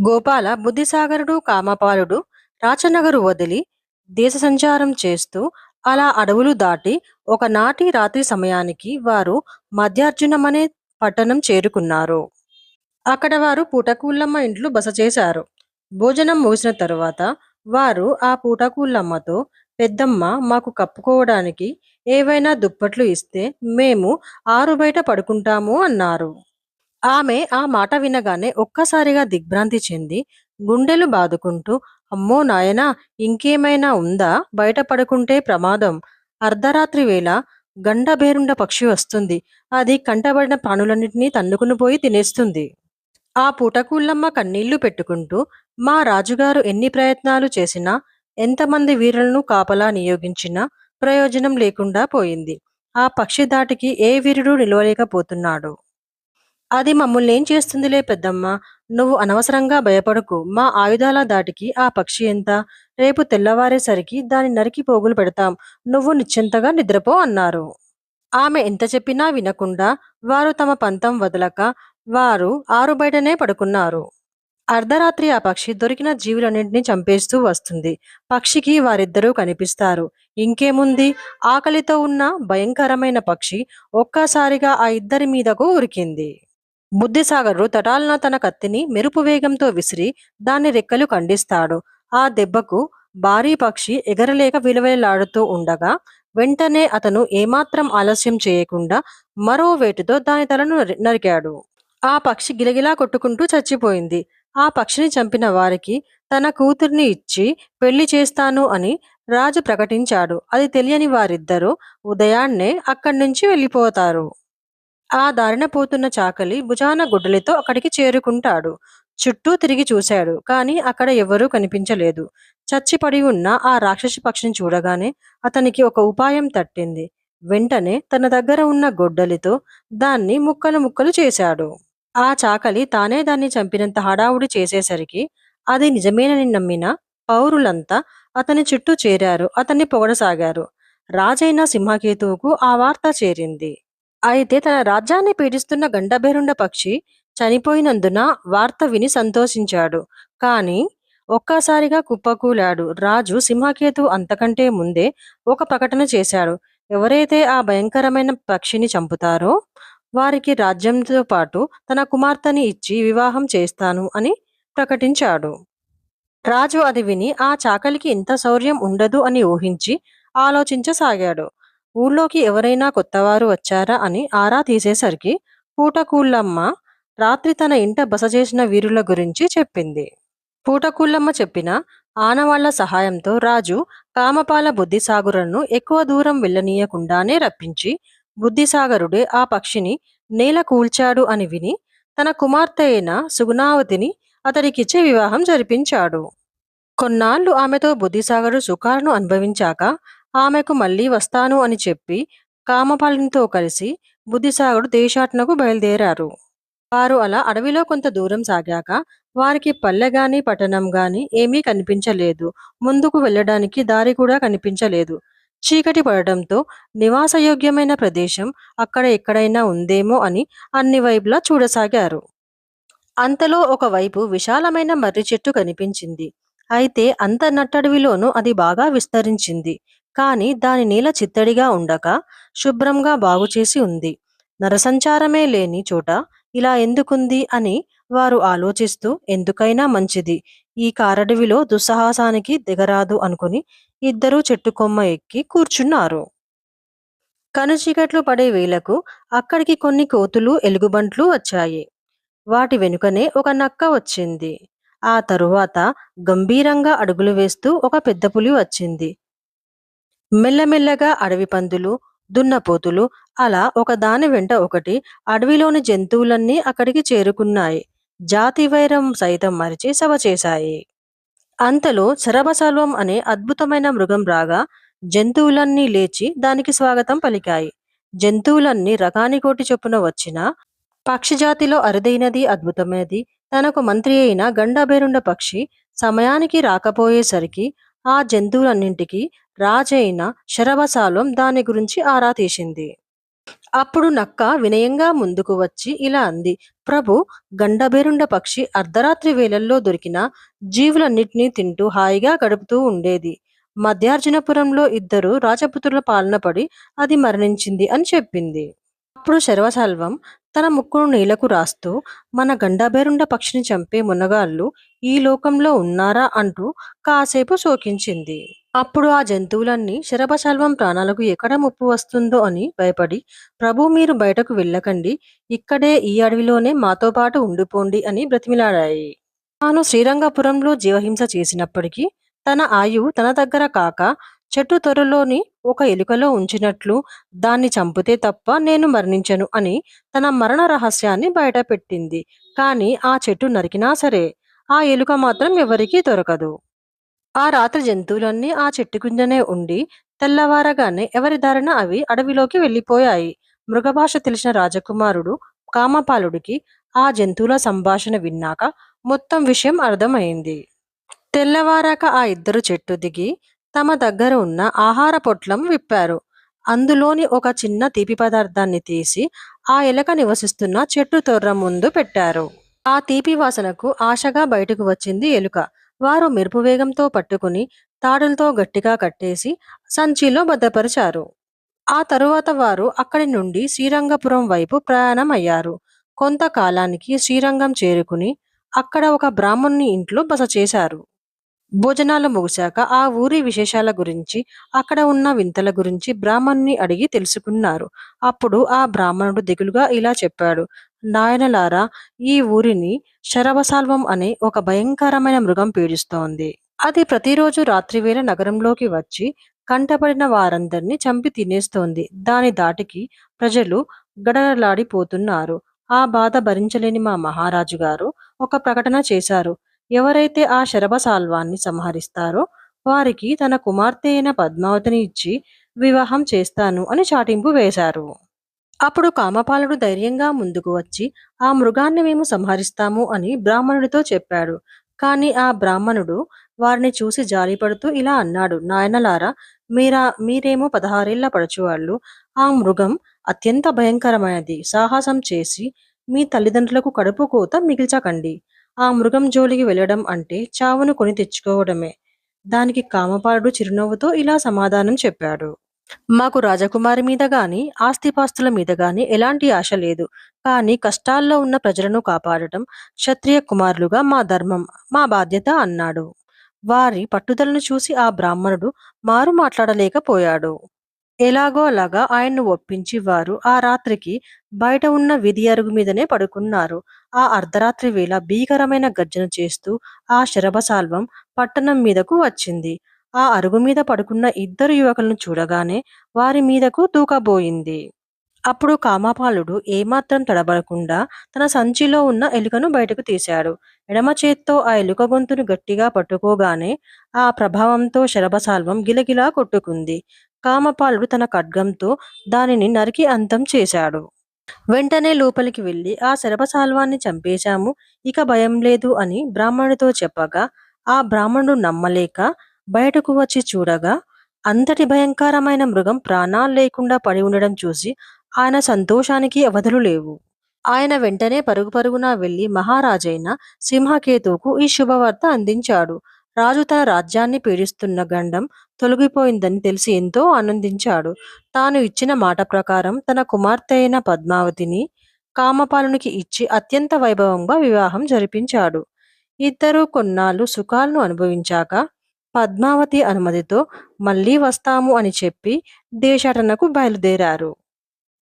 గోపాల బుద్ధిసాగరుడు కామపాలుడు రాచనగరు వదిలి దేశ సంచారం చేస్తూ అలా అడవులు దాటి ఒకనాటి రాత్రి సమయానికి వారు మధ్యార్జునమనే పట్టణం చేరుకున్నారు. అక్కడ వారు పూటకూళ్ళమ్మ ఇంట్లో బస చేశారు. భోజనం ముగిసిన తరువాత వారు ఆ పూటకూళ్ళమ్మతో, పెద్దమ్మ మాకు కప్పుకోవడానికి ఏవైనా దుప్పట్లు ఇస్తే మేము ఆరు బయట పడుకుంటాము అన్నారు. ఆమె ఆ మాట వినగానే ఒక్కసారిగా దిగ్భ్రాంతి చెంది గుండెలు బాదుకుంటూ, అమ్మో నాయనా, ఇంకేమైనా ఉందా? బయట పడుకుంటే ప్రమాదం. అర్ధరాత్రి వేళ గండభేరుండ పక్షి వస్తుంది. అది కంటబడిన ప్రాణులన్నింటినీ తన్నుకుని పోయి తినేస్తుంది. ఆ పూటకూళ్ళమ్మ కన్నీళ్లు పెట్టుకుంటూ, మా రాజుగారు ఎన్ని ప్రయత్నాలు చేసినా, ఎంతమంది వీరులను కాపలా నియోగించినా ప్రయోజనం లేకుండా పోయింది. ఆ పక్షి దాటికి ఏ వీరుడు నిలవలేకపోతున్నాడు. అది మమ్ముల్నేం చేస్తుందిలే పెద్దమ్మ. నువ్వు అనవసరంగా భయపడకు. మా ఆయుధాల దాటికి ఆ పక్షి ఎంత? రేపు తెల్లవారేసరికి దాని నరికి పోగులు పెడతాం. నువ్వు నిశ్చింతగా నిద్రపో అన్నారు. ఆమె ఎంత చెప్పినా వినకుండా వారు తమ పంతం వదలక వారు ఆరు బయటనే పడుకున్నారు. అర్ధరాత్రి ఆ పక్షి దొరికిన జీవులన్నింటినీ చంపేస్తూ వస్తుంది. పక్షికి వారిద్దరూ కనిపిస్తారు. ఇంకేముంది? ఆకలితో ఉన్న భయంకరమైన పక్షి ఒక్కసారిగా ఆ ఇద్దరి మీదకు ఉరికింది. బుద్ధిసాగరుడు తటాల్న తన కత్తిని మెరుపు వేగంతో విసిరి దాని రెక్కలు ఖండిస్తాడు. ఆ దెబ్బకు భారీ పక్షి ఎగరలేక విలవిలలాడుతూ ఉండగా వెంటనే అతను ఏమాత్రం ఆలస్యం చేయకుండా మరో వేటుతో దాని తలను నరికాడు. ఆ పక్షి గిలగిలా కొట్టుకుంటూ చచ్చిపోయింది. ఆ పక్షిని చంపిన వారికి తన కూతుర్ని ఇచ్చి పెళ్లి చేస్తాను అని రాజు ప్రకటించాడు. అది తెలియని వారిద్దరూ ఉదయాన్నే అక్కడి నుంచి వెళ్ళిపోతారు. ఆ దారిన పోతున్న చాకలి భుజాన గుడ్డలితో అక్కడికి చేరుకుంటాడు. చుట్టూ తిరిగి చూశాడు. కాని అక్కడ ఎవరూ కనిపించలేదు. చచ్చిపడి ఉన్న ఆ రాక్షసి పక్షిని చూడగానే అతనికి ఒక ఉపాయం తట్టింది. వెంటనే తన దగ్గర ఉన్న గొడ్డలితో దాన్ని ముక్కలు ముక్కలు చేశాడు. ఆ చాకలి తానే దాన్ని చంపినంత హడావుడి చేసేసరికి అది నిజమేనని నమ్మిన పౌరులంతా అతని చుట్టూ చేరారు. అతన్ని పొగడసాగారు. రాజైన సింహకేతువుకు ఆ వార్త చేరింది. అయితే తన రాజ్యాన్ని పీడిస్తున్న గండభేరుండ పక్షి చనిపోయినందున వార్త విని సంతోషించాడు. కాని ఒక్కసారిగా కుప్పకూలాడు. రాజు సింహకేతు అంతకంటే ముందే ఒక ప్రకటన చేశాడు. ఎవరైతే ఆ భయంకరమైన పక్షిని చంపుతారో వారికి రాజ్యంతో పాటు తన కుమార్తెని ఇచ్చి వివాహం చేస్తాను అని ప్రకటించాడు. రాజు అది విని ఆ చాకలికి ఇంత శౌర్యం ఉండదు అని ఊహించి ఆలోచించసాగాడు. ఊళ్ళోకి ఎవరైనా కొత్తవారు వచ్చారా అని ఆరా తీసేసరికి పూటకూళ్ళమ్మ రాత్రి తన ఇంట బస చేసిన వీరుల గురించి చెప్పింది. పూటకూళ్ళమ్మ చెప్పిన ఆనవాళ్ల సహాయంతో రాజు కామపాల బుద్ధిసాగరులను ఎక్కువ దూరం వెళ్ళనీయకుండానే రప్పించి బుద్ధిసాగరుడే ఆ పక్షిని నేల కూల్చాడు అని విని తన కుమార్తె అయిన సుగుణావతిని అతడికిచ్చే వివాహం జరిపించాడు. కొన్నాళ్లు ఆమెతో బుద్ధిసాగరు సుఖాలను అనుభవించాక ఆమెకు మళ్ళీ వస్తాను అని చెప్పి కామపాలునితో కలిసి బుద్ధిసాగరుడు దేశాటనకు బయలుదేరారు. వారు అలా అడవిలో కొంత దూరం సాగాక వారికి పల్లె గాని పట్టణం గాని ఏమీ కనిపించలేదు. ముందుకు వెళ్ళడానికి దారి కూడా కనిపించలేదు. చీకటి పడటంతో నివాసయోగ్యమైన ప్రదేశం అక్కడ ఎక్కడైనా ఉందేమో అని అన్ని వైపులా చూడసాగారు. అంతలో ఒకవైపు విశాలమైన మర్రి చెట్టు కనిపించింది. అయితే అంత నట్టడవిలోనూ అది బాగా విస్తరించింది. కాని దాని నేల చిత్తడిగా ఉండక శుభ్రంగా బాగుచేసి ఉంది. నరసంచారమే లేని చోట ఇలా ఎందుకుంది అని వారు ఆలోచిస్తూ ఎందుకైనా మంచిది, ఈ కారడవిలో దుస్సాహసానికి దిగరాదు అనుకుని ఇద్దరూ చెట్టు కొమ్మ ఎక్కి కూర్చున్నారు. కనుచీకట్లు పడే వేళకు అక్కడికి కొన్ని కోతులు ఎలుగుబంట్లు వచ్చాయి. వాటి వెనుకనే ఒక నక్క వచ్చింది. ఆ తరువాత గంభీరంగా అడుగులు వేస్తూ ఒక పెద్ద పులి వచ్చింది. మెల్లమెల్లగా అడవి పందులు, దున్నపోతులు అలా ఒకదాని వెంట ఒకటి అడవిలోని జంతువులన్నీ అక్కడికి చేరుకున్నాయి. జాతి వైరం సైతం మరిచి సభ చేశాయి. అంతలో శరభసల్వం అనే అద్భుతమైన మృగం రాగా జంతువులన్నీ లేచి దానికి స్వాగతం పలికాయి. జంతువులన్నీ రకానికోటి చొప్పున వచ్చిన పక్షి జాతిలో అరుదైనది, అద్భుతమైనది తనకు మంత్రి అయిన గండభేరుండ పక్షి సమయానికి రాకపోయేసరికి ఆ జంతువులన్నింటికి రాజైన శరభసాల్వం దాని గురించి ఆరా తీసింది. అప్పుడు నక్క వినయంగా ముందుకు వచ్చి ఇలా అంది: ప్రభు, గండభేరుండ పక్షి అర్ధరాత్రి వేళల్లో దొరికిన జీవులన్నిటినీ తింటూ హాయిగా గడుపుతూ ఉండేది. మధ్యార్జునపురంలో ఇద్దరు రాజపుత్రుల పాలన పడి అది మరణించింది అని చెప్పింది. అప్పుడు శర్వశాల్వం తన ముక్కును నేలకు రాస్తూ, మన గండభేరుండ పక్షిని చంపే మునగాళ్ళు ఈ లోకంలో ఉన్నారా అంటూ కాసేపు శోకించింది. అప్పుడు ఆ జంతువులన్నీ శరభశల్వం ప్రాణాలకు ఎక్కడ ముప్పు వస్తుందో అని భయపడి, ప్రభూ, మీరు బయటకు వెళ్ళకండి, ఇక్కడే ఈ అడవిలోనే మాతో పాటు ఉండిపోండి అని బ్రతిమిలాడాయి. తాను శ్రీరంగపురంలో జీవహింస చేసినప్పటికీ తన ఆయువు తన దగ్గర కాక చెట్టు తొర్రలోని ఒక ఎలుకలో ఉంచినట్లు దాన్ని చంపితే తప్ప నేను మరణించను అని తన మరణ రహస్యాన్ని బయటపెట్టింది. కాని ఆ చెట్టు నరికినా సరే ఆ ఎలుక మాత్రం ఎవరికీ దొరకదు. ఆ రాత్రి జంతువులన్నీ ఆ చెట్టు కిందనే ఉండి తెల్లవారగానే ఎవరి దారిన అవి అడవిలోకి వెళ్ళిపోయాయి. మృగభాష తెలిసిన రాజకుమారుడు కామపాలుడికి ఆ జంతువుల సంభాషణ విన్నాక మొత్తం విషయం అర్థమైంది. తెల్లవారాక ఆ ఇద్దరు చెట్టు దిగి తమ దగ్గర ఉన్న ఆహార పొట్లం విప్పారు. అందులోని ఒక చిన్న తీపి పదార్థాన్ని తీసి ఆ ఎలక నివసిస్తున్న చెట్టు తొర్ర ముందు పెట్టారు. ఆ తీపి వాసనకు ఆశగా బయటకు వచ్చింది ఎలుక. వారు మెరుపు వేగంతో పట్టుకుని తాడులతో గట్టిగా కట్టేసి సంచిలో భద్రపరిచారు. ఆ తరువాత వారు అక్కడి నుండి శ్రీరంగపురం వైపు ప్రయాణం అయ్యారు. కొంతకాలానికి శ్రీరంగం చేరుకుని అక్కడ ఒక బ్రాహ్మణుని ఇంట్లో బస చేశారు. భోజనాలు ముగిశాక ఆ ఊరి విశేషాల గురించి, అక్కడ ఉన్న వింతల గురించి బ్రాహ్మణుని అడిగి తెలుసుకున్నారు. అప్పుడు ఆ బ్రాహ్మణుడు దిగులుగా ఇలా చెప్పాడు: నాయనలారా, ఈ ఊరిని శరభసాల్వం అనే ఒక భయంకరమైన మృగం పీడిస్తోంది. అది ప్రతిరోజు రాత్రివేళ నగరంలోకి వచ్చి కంటపడిన వారందరినీ చంపి తినేస్తోంది. దాని ధాటికి ప్రజలు గడగడలాడిపోతున్నారు. ఆ బాధ భరించలేని మా మహారాజు గారు ఒక ప్రకటన చేశారు. ఎవరైతే ఆ శరభసాల్వాన్ని సంహరిస్తారో వారికి తన కుమార్తె అయిన పద్మావతిని ఇచ్చి వివాహం చేస్తాను అని చాటింపు వేశారు. అప్పుడు కామపాలుడు ధైర్యంగా ముందుకు వచ్చి ఆ మృగాన్ని మేము సంహరిస్తాము అని బ్రాహ్మణుడితో చెప్పాడు. కాని ఆ బ్రాహ్మణుడు వారిని చూసి జాలిపడుతూ ఇలా అన్నాడు: నాయనలారా, మీరేమో 16 ఏళ్ల పడుచువాళ్ళు. ఆ మృగం అత్యంత భయంకరమైనది. సాహసం చేసి మీ తల్లిదండ్రులకు కడుపు కోత మిగిల్చకండి. ఆ మృగం జోలికి వెళ్ళడం అంటే చావును కొని తెచ్చుకోవడమే. దానికి కామపాలుడు చిరునవ్వుతో ఇలా సమాధానం చెప్పాడు: మాకు రాజకుమారి మీద గాని, ఆస్తిపాస్తుల మీద గాని ఎలాంటి ఆశ లేదు. కానీ కష్టాల్లో ఉన్న ప్రజలను కాపాడటం క్షత్రియ కుమారులుగా మా ధర్మం, మా బాధ్యత అన్నాడు. వారి పట్టుదలను చూసి ఆ బ్రాహ్మణుడు మారు మాట్లాడలేకపోయాడు. ఎలాగో అలాగా ఆయన్ను ఒప్పించి వారు ఆ రాత్రికి బయట ఉన్న వీధి అరుగు మీదనే పడుకున్నారు. ఆ అర్ధరాత్రి వేళ భీకరమైన గర్జన చేస్తూ ఆ శరభసాల్వం పట్టణం మీదకు వచ్చింది. ఆ అరుగు మీద పడుకున్న ఇద్దరు యువకులను చూడగానే వారి మీదకు దూకబోయింది. అప్పుడు కామపాలుడు ఏమాత్రం తడబడకుండా తన సంచిలో ఉన్న ఎలుకను బయటకు తీశాడు. ఎడమ చేత్తో ఆ ఎలుక గొంతును గట్టిగా పట్టుకోగానే ఆ ప్రభావంతో శరభసాల్వం గిలగిలా కొట్టుకుంది. కామపాలుడు తన ఖడ్గంతో దానిని నరికి అంతం చేశాడు. వెంటనే లోపలికి వెళ్లి ఆ శరభసాల్వాన్ని చంపేశాము, ఇక భయం లేదు అని బ్రాహ్మణుడితో చెప్పగా ఆ బ్రాహ్మణుడు నమ్మలేక బయటకు వచ్చి చూడగా అంతటి భయంకరమైన మృగం ప్రాణాలు లేకుండా పడి ఉండడం చూసి ఆయన సంతోషానికి అవధులు లేవు. ఆయన వెంటనే పరుగు పరుగున వెళ్లి మహారాజైన సింహకేతువుకు ఈ శుభవార్త అందించాడు. రాజు తన రాజ్యాన్ని పీడిస్తున్న గండం తొలగిపోయిందని తెలిసి ఎంతో ఆనందించాడు. తాను ఇచ్చిన మాట ప్రకారం తన కుమార్తె అయిన పద్మావతిని కామపాలునికి ఇచ్చి అత్యంత వైభవంగా వివాహం జరిపించాడు. ఇద్దరూ కొన్నాళ్ళు సుఖాలను అనుభవించాక పద్మావతి అనుమతితో మళ్ళీ వస్తాము అని చెప్పి దేశాటనకు బయలుదేరారు.